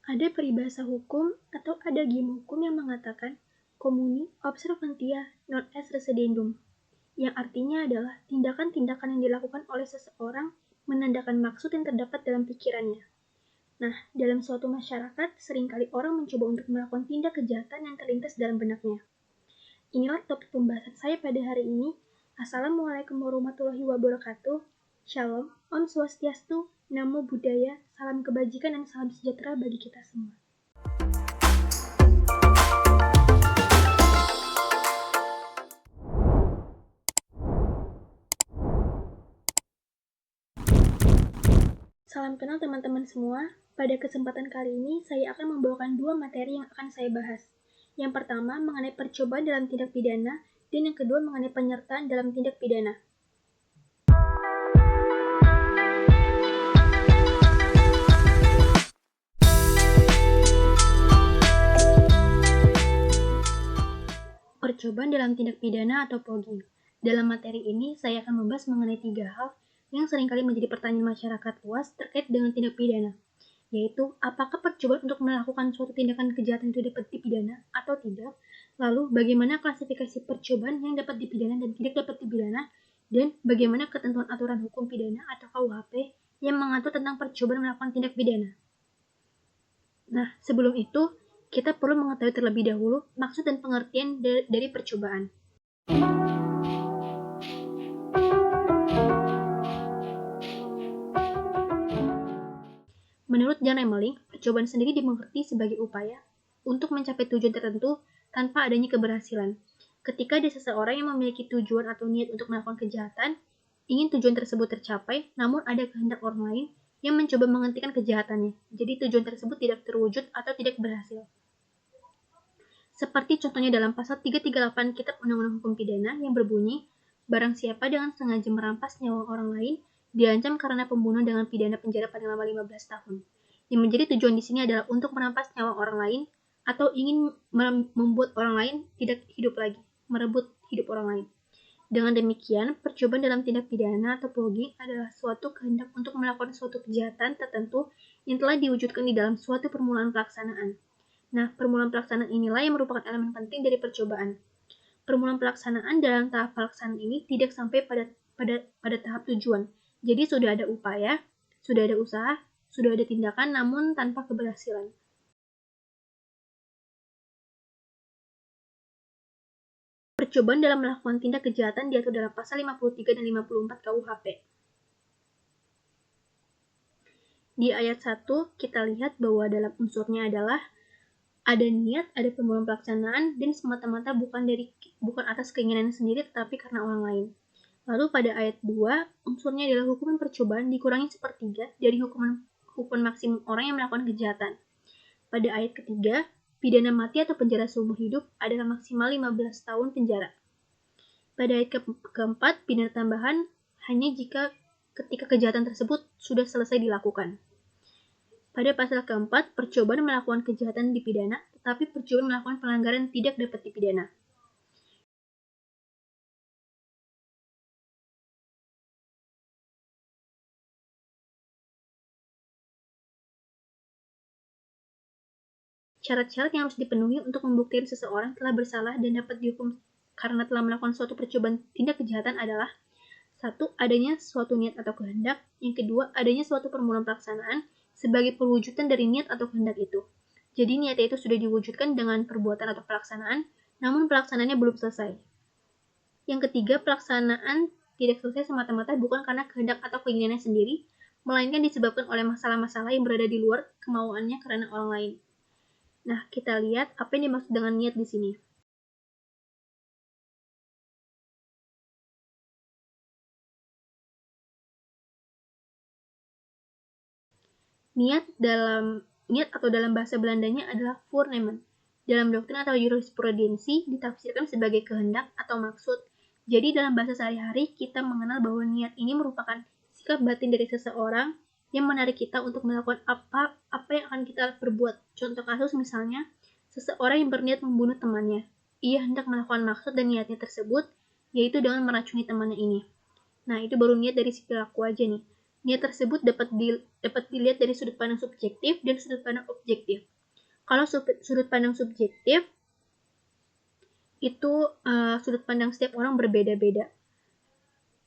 Ada peribahasa hukum atau adagium hukum yang mengatakan communi observantia non est recedendum, yang artinya adalah tindakan-tindakan yang dilakukan oleh seseorang menandakan maksud yang terdapat dalam pikirannya. Nah, dalam suatu masyarakat, seringkali orang mencoba untuk melakukan tindak kejahatan yang terlintas dalam benaknya. Inilah topik pembahasan saya pada hari ini. Assalamualaikum warahmatullahi wabarakatuh. Shalom, Om Swastiastu, Namo Buddhaya, salam kebajikan dan salam sejahtera bagi kita semua. Salam kenal teman-teman semua. Pada kesempatan kali ini, saya akan membawakan dua materi yang akan saya bahas. Yang pertama mengenai percobaan dalam tindak pidana, dan yang kedua mengenai penyertaan dalam tindak pidana. Percobaan dalam tindak pidana atau pogging. Dalam materi ini, saya akan membahas mengenai 3 hal yang seringkali menjadi pertanyaan masyarakat luas terkait dengan tindak pidana, yaitu apakah percobaan untuk melakukan suatu tindakan kejahatan itu dapat dipidana atau tidak, lalu bagaimana klasifikasi percobaan yang dapat dipidana dan tidak dapat dipidana, dan bagaimana ketentuan aturan hukum pidana atau KUHP yang mengatur tentang percobaan melakukan tindak pidana. Nah, sebelum itu, kita perlu mengetahui terlebih dahulu maksud dan pengertian dari percobaan. Menurut John Emmeling, percobaan sendiri dimengerti sebagai upaya untuk mencapai tujuan tertentu tanpa adanya keberhasilan. Ketika ada seseorang yang memiliki tujuan atau niat untuk melakukan kejahatan, ingin tujuan tersebut tercapai, namun ada kehendak orang lain yang mencoba menghentikan kejahatannya. Jadi tujuan tersebut tidak terwujud atau tidak berhasil. Seperti contohnya dalam pasal 338 Kitab Undang-Undang Hukum Pidana yang berbunyi, barang siapa dengan sengaja merampas nyawa orang lain diancam karena pembunuhan dengan pidana penjara paling lama 15 tahun. Yang menjadi tujuan di sini adalah untuk merampas nyawa orang lain atau ingin membuat orang lain tidak hidup lagi, merebut hidup orang lain. Dengan demikian, percobaan dalam tindak pidana atau pogging adalah suatu kehendak untuk melakukan suatu kejahatan tertentu yang telah diwujudkan di dalam suatu permulaan pelaksanaan. Nah, permulaan pelaksanaan inilah yang merupakan elemen penting dari percobaan. Permulaan pelaksanaan dalam tahap pelaksanaan ini tidak sampai pada tahap tujuan. Jadi sudah ada upaya, sudah ada usaha, sudah ada tindakan, namun tanpa keberhasilan. Percobaan dalam melakukan tindak kejahatan diatur dalam pasal 53 dan 54 KUHP. Di ayat 1, kita lihat bahwa dalam unsurnya adalah ada niat, ada permulaan pelaksanaan, dan semata-mata bukan atas keinginan sendiri, tetapi karena orang lain. Lalu pada ayat 2, unsurnya adalah hukuman percobaan dikurangi sepertiga dari hukuman maksimum orang yang melakukan kejahatan. Pada ayat ketiga, pidana mati atau penjara seumur hidup adalah maksimal 15 tahun penjara. Pada ayat keempat, pidana tambahan hanya jika ketika kejahatan tersebut sudah selesai dilakukan. Pada pasal keempat, percobaan melakukan kejahatan dipidana, tetapi percobaan melakukan pelanggaran tidak dapat dipidana. Syarat-syarat yang harus dipenuhi untuk membuktikan seseorang telah bersalah dan dapat dihukum karena telah melakukan suatu percobaan tindak kejahatan adalah: 1. Adanya suatu niat atau kehendak. Yang kedua, adanya suatu permulaan pelaksanaan sebagai perwujudan dari niat atau kehendak itu. Jadi niatnya itu sudah diwujudkan dengan perbuatan atau pelaksanaan, namun pelaksanaannya belum selesai. Yang ketiga, pelaksanaan tidak selesai semata-mata bukan karena kehendak atau keinginannya sendiri, melainkan disebabkan oleh masalah-masalah yang berada di luar kemauannya karena orang lain. Nah, kita lihat apa yang dimaksud dengan niat di sini. Niat atau dalam bahasa Belandanya adalah voornemen. Dalam doktrin atau jurisprudensi ditafsirkan sebagai kehendak atau maksud. Jadi dalam bahasa sehari-hari kita mengenal bahwa niat ini merupakan sikap batin dari seseorang yang menarik kita untuk melakukan apa yang akan kita perbuat. Contoh kasus misalnya, seseorang yang berniat membunuh temannya. Ia hendak melakukan maksud dan niatnya tersebut, yaitu dengan meracuni temannya ini. Nah, itu baru niat dari si pelaku aja nih. Niat tersebut dapat dilihat dari sudut pandang subjektif dan sudut pandang objektif. Kalau sudut pandang subjektif, itu sudut pandang setiap orang berbeda-beda.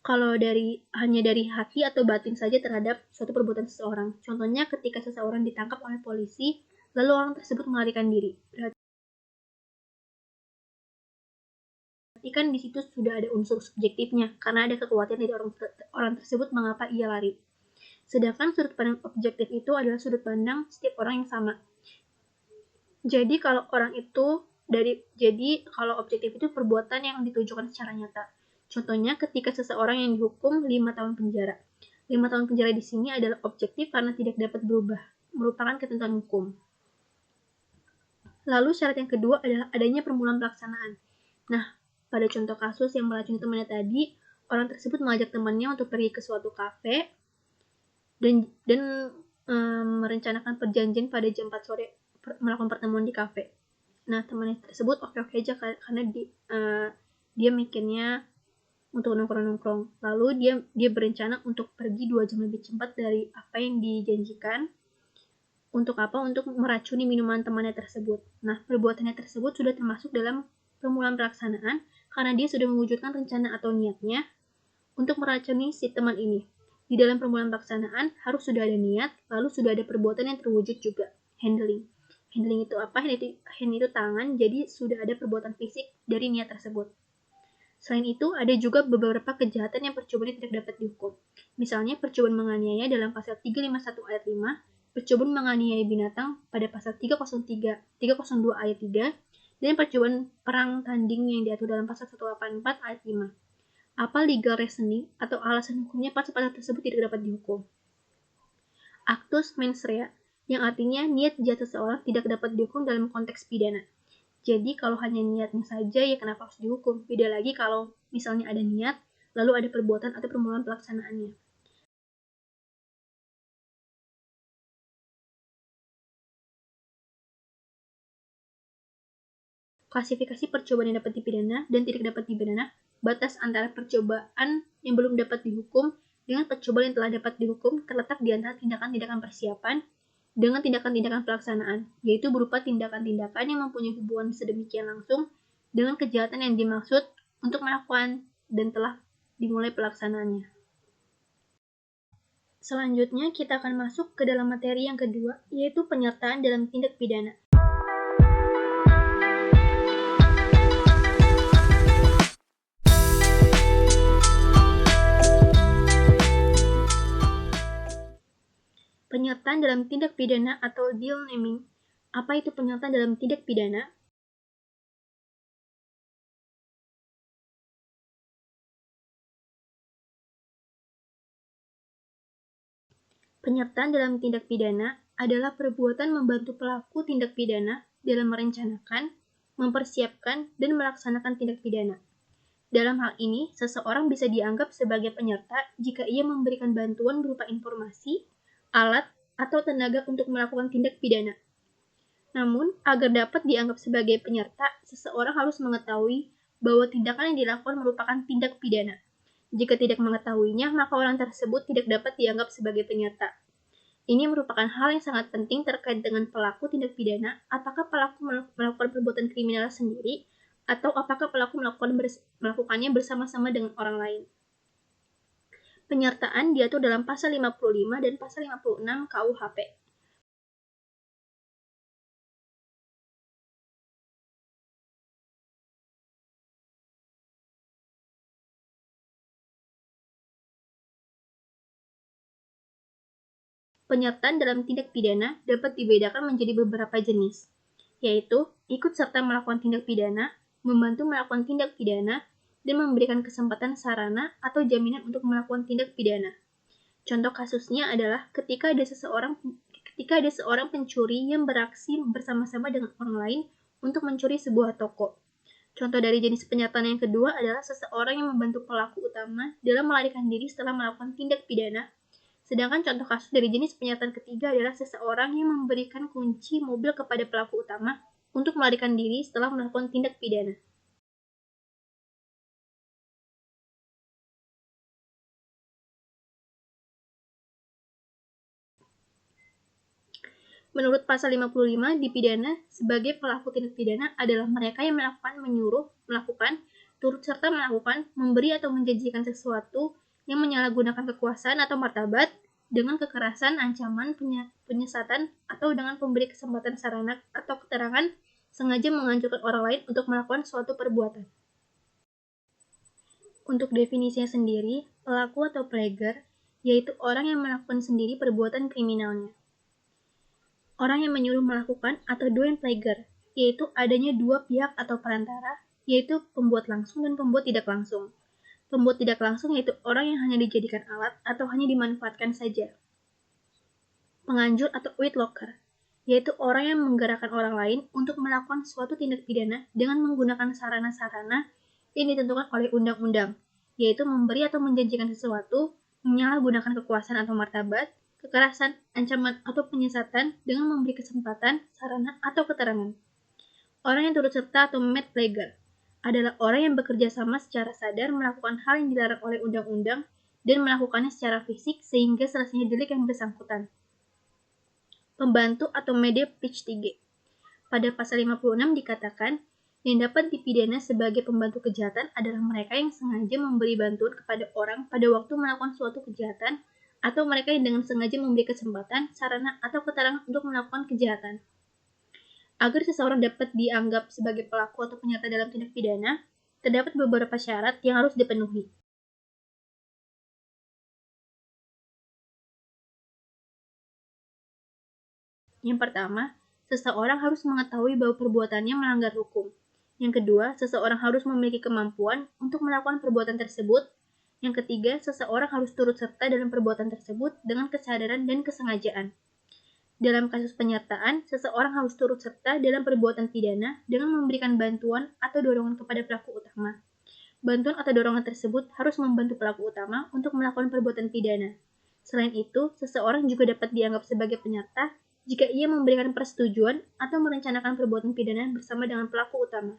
Kalau hanya dari hati atau batin saja terhadap suatu perbuatan seseorang. Contohnya ketika seseorang ditangkap oleh polisi, lalu orang tersebut melarikan diri. Berarti kan di situ sudah ada unsur subjektifnya, karena ada kekhawatiran dari orang tersebut mengapa ia lari. Sedangkan sudut pandang objektif itu adalah sudut pandang setiap orang yang sama. Jadi kalau objektif itu perbuatan yang ditujukan secara nyata. Contohnya ketika seseorang yang dihukum 5 tahun penjara. 5 tahun penjara di sini adalah objektif karena tidak dapat berubah, merupakan ketentuan hukum. Lalu syarat yang kedua adalah adanya permulaan pelaksanaan. Nah, pada contoh kasus yang meracuni temannya tadi, orang tersebut mengajak temannya untuk pergi ke suatu kafe dan merencanakan perjanjian pada jam 4 sore melakukan pertemuan di kafe. Nah, temannya tersebut oke-oke aja karena dia mikirnya untuk nongkrong-nongkrong. Lalu dia berencana untuk pergi 2 jam lebih cepat dari apa yang dijanjikan. Untuk apa? Untuk meracuni minuman temannya tersebut. Nah, perbuatannya tersebut sudah termasuk dalam permulaan pelaksanaan karena dia sudah mewujudkan rencana atau niatnya untuk meracuni si teman ini. Di dalam permulaan pelaksanaan harus sudah ada niat, lalu sudah ada perbuatan yang terwujud juga. Handling. Handling itu apa? Hand itu tangan, jadi sudah ada perbuatan fisik dari niat tersebut. Selain itu, ada juga beberapa kejahatan yang percobaan tidak dapat dihukum. Misalnya, percobaan menganiaya dalam pasal 351 ayat 5, percobaan menganiaya binatang pada pasal 302 ayat 3, dan percobaan perang tanding yang diatur dalam pasal 184 ayat 5. Apa legal reasoning atau alasan hukumnya pasal-pasal tersebut tidak dapat dihukum? Actus mens rea, yang artinya niat jahat seseorang tidak dapat dihukum dalam konteks pidana. Jadi kalau hanya niatnya saja ya kenapa harus dihukum? Beda lagi kalau misalnya ada niat, lalu ada perbuatan atau permulaan pelaksanaannya. Klasifikasi percobaan yang dapat dipidana dan tidak dapat dipidana, batas antara percobaan yang belum dapat dihukum dengan percobaan yang telah dapat dihukum terletak di antara tindakan-tindakan persiapan dengan tindakan-tindakan pelaksanaan, yaitu berupa tindakan-tindakan yang mempunyai hubungan sedemikian langsung dengan kejahatan yang dimaksud untuk melakukan dan telah dimulai pelaksanaannya. Selanjutnya, kita akan masuk ke dalam materi yang kedua, yaitu penyertaan dalam tindak pidana. Penyertaan dalam tindak pidana atau deal naming. Apa itu penyertaan dalam tindak pidana? Penyertaan dalam tindak pidana adalah perbuatan membantu pelaku tindak pidana dalam merencanakan, mempersiapkan, dan melaksanakan tindak pidana. Dalam hal ini, seseorang bisa dianggap sebagai penyerta jika ia memberikan bantuan berupa informasi, alat, atau tenaga untuk melakukan tindak pidana. Namun, agar dapat dianggap sebagai penyerta, seseorang harus mengetahui bahwa tindakan yang dilakukan merupakan tindak pidana. Jika tidak mengetahuinya, maka orang tersebut tidak dapat dianggap sebagai penyerta. Ini merupakan hal yang sangat penting terkait dengan pelaku tindak pidana, apakah pelaku melakukan perbuatan kriminal sendiri, atau apakah pelaku melakukannya bersama-sama dengan orang lain. Penyertaan diatur dalam pasal 55 dan pasal 56 KUHP. Penyertaan dalam tindak pidana dapat dibedakan menjadi beberapa jenis, yaitu ikut serta melakukan tindak pidana, membantu melakukan tindak pidana, dan memberikan kesempatan sarana atau jaminan untuk melakukan tindak pidana. Contoh kasusnya adalah ketika ada seorang pencuri yang beraksi bersama-sama dengan orang lain untuk mencuri sebuah toko. Contoh dari jenis penyertaan yang kedua adalah seseorang yang membantu pelaku utama dalam melarikan diri setelah melakukan tindak pidana. Sedangkan contoh kasus dari jenis penyertaan ketiga adalah seseorang yang memberikan kunci mobil kepada pelaku utama untuk melarikan diri setelah melakukan tindak pidana. Menurut pasal 55, dipidana sebagai pelaku tindak pidana adalah mereka yang melakukan, menyuruh, melakukan, turut serta melakukan, memberi atau menjanjikan sesuatu yang menyalahgunakan kekuasaan atau martabat dengan kekerasan, ancaman, penyesatan, atau dengan pemberi kesempatan sarana atau keterangan sengaja menghancurkan orang lain untuk melakukan suatu perbuatan. Untuk definisinya sendiri, pelaku atau plagier yaitu orang yang melakukan sendiri perbuatan kriminalnya. Orang yang menyuruh melakukan atau doing plagier, yaitu adanya dua pihak atau perantara, yaitu pembuat langsung dan pembuat tidak langsung. Pembuat tidak langsung yaitu orang yang hanya dijadikan alat atau hanya dimanfaatkan saja. Penganjur atau whitlocker, yaitu orang yang menggerakkan orang lain untuk melakukan suatu tindak pidana dengan menggunakan sarana-sarana yang ditentukan oleh undang-undang, yaitu memberi atau menjanjikan sesuatu, menyalahgunakan kekuasaan atau martabat, kekerasan, ancaman, atau penyesatan dengan memberi kesempatan, sarana, atau keterangan. Orang yang turut serta atau made plagier adalah orang yang bekerja sama secara sadar melakukan hal yang dilarang oleh undang-undang dan melakukannya secara fisik sehingga selesainya delik yang bersangkutan. Pembantu atau media plictige. Pada pasal 56 dikatakan, yang dapat dipidana sebagai pembantu kejahatan adalah mereka yang sengaja memberi bantuan kepada orang pada waktu melakukan suatu kejahatan atau mereka yang dengan sengaja memberi kesempatan, sarana, atau keterangan untuk melakukan kejahatan. Agar seseorang dapat dianggap sebagai pelaku atau penyerta dalam tindak pidana, terdapat beberapa syarat yang harus dipenuhi. Yang pertama, seseorang harus mengetahui bahwa perbuatannya melanggar hukum. Yang kedua, seseorang harus memiliki kemampuan untuk melakukan perbuatan tersebut. Yang ketiga, seseorang harus turut serta dalam perbuatan tersebut dengan kesadaran dan kesengajaan. Dalam kasus penyertaan, seseorang harus turut serta dalam perbuatan pidana dengan memberikan bantuan atau dorongan kepada pelaku utama. Bantuan atau dorongan tersebut harus membantu pelaku utama untuk melakukan perbuatan pidana. Selain itu, seseorang juga dapat dianggap sebagai penyerta jika ia memberikan persetujuan atau merencanakan perbuatan pidana bersama dengan pelaku utama.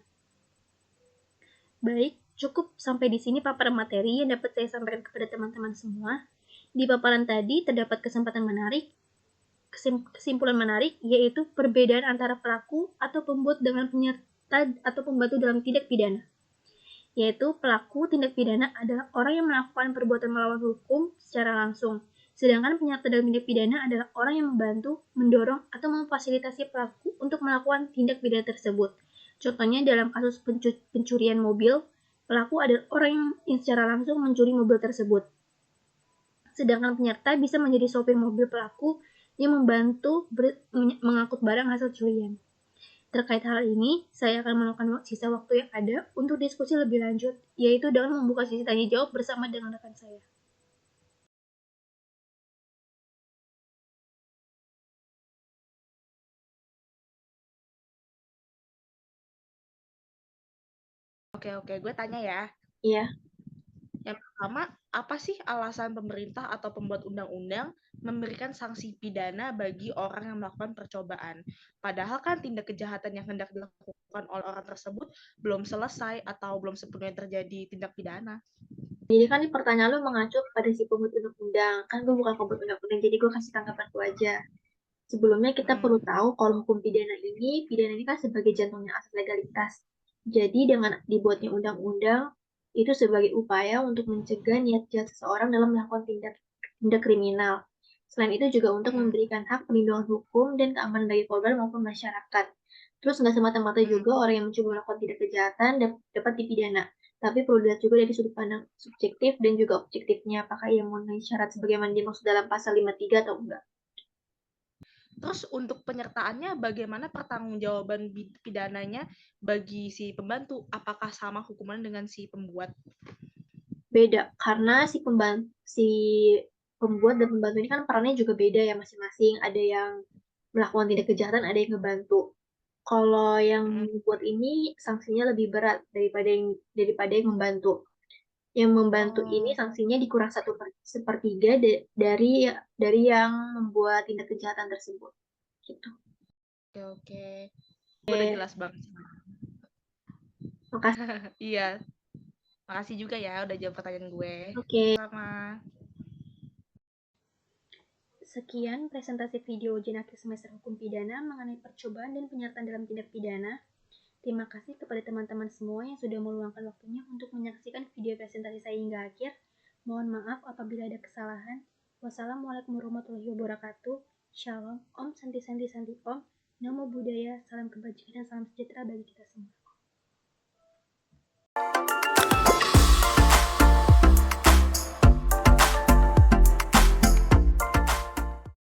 Baik, cukup sampai di sini paparan materi yang dapat saya sampaikan kepada teman-teman semua. Di paparan tadi terdapat kesimpulan menarik, yaitu perbedaan antara pelaku atau pembuat dengan penyerta atau pembantu dalam tindak pidana. Yaitu pelaku tindak pidana adalah orang yang melakukan perbuatan melawan hukum secara langsung, sedangkan penyerta dalam tindak pidana adalah orang yang membantu, mendorong, atau memfasilitasi pelaku untuk melakukan tindak pidana tersebut. Contohnya dalam kasus pencurian mobil, pelaku adalah orang yang secara langsung mencuri mobil tersebut. Sedangkan penyerta bisa menjadi sopir mobil pelaku yang membantu mengangkut barang hasil curian. Terkait hal ini, saya akan meluangkan sisa waktu yang ada untuk diskusi lebih lanjut, yaitu dengan membuka sesi tanya jawab bersama dengan rekan saya. Oke, gue tanya ya. Iya. Yang pertama, apa sih alasan pemerintah atau pembuat undang-undang memberikan sanksi pidana bagi orang yang melakukan percobaan? Padahal kan tindak kejahatan yang hendak dilakukan oleh orang tersebut belum selesai atau belum sepenuhnya terjadi tindak pidana. Jadi kan pertanyaan lu mengacu pada si pembuat undang-undang. Kan gue bukan pembuat undang-undang, jadi gue kasih tanggapan gue aja. Sebelumnya kita perlu tahu kalau hukum pidana ini kan sebagai jantungnya asas legalitas. Jadi dengan dibuatnya undang-undang itu sebagai upaya untuk mencegah niat jahat seseorang dalam melakukan tindak kriminal. Selain itu juga untuk memberikan hak perlindungan hukum dan keamanan bagi korban maupun masyarakat. Terus nggak semata-mata juga orang yang mencoba melakukan tindak kejahatan dapat dipidana. Tapi perlu dilihat juga dari sudut pandang subjektif dan juga objektifnya, apakah ia memenuhi syarat sebagaimana dimaksud dalam pasal 53 atau enggak. Terus untuk penyertaannya bagaimana pertanggungjawaban pidananya bagi si pembantu? Apakah sama hukuman dengan si pembuat? Beda, karena si pembuat dan pembantu ini kan perannya juga beda ya masing-masing. Ada yang melakukan tindak kejahatan, ada yang ngebantu. Kalau yang membuat ini sanksinya lebih berat daripada yang membantu. Yang membantu ini sanksinya dikurang 1/3 dari yang membuat tindak kejahatan tersebut. Gitu. Oke. Udah jelas banget. Makasih. Iya. Makasih juga ya udah jawab pertanyaan gue. Oke. Sama. Sekian presentasi video ujian akhir semester hukum pidana mengenai percobaan dan penyertaan dalam tindak pidana. Terima kasih kepada teman-teman semua yang sudah meluangkan waktunya untuk menyaksikan video presentasi saya hingga akhir. Mohon maaf apabila ada kesalahan. Wassalamualaikum warahmatullahi wabarakatuh. Shalom, Om Santi Santi Santi Om. Namo Buddhaya, salam kebajikan dan salam sejahtera bagi kita semua.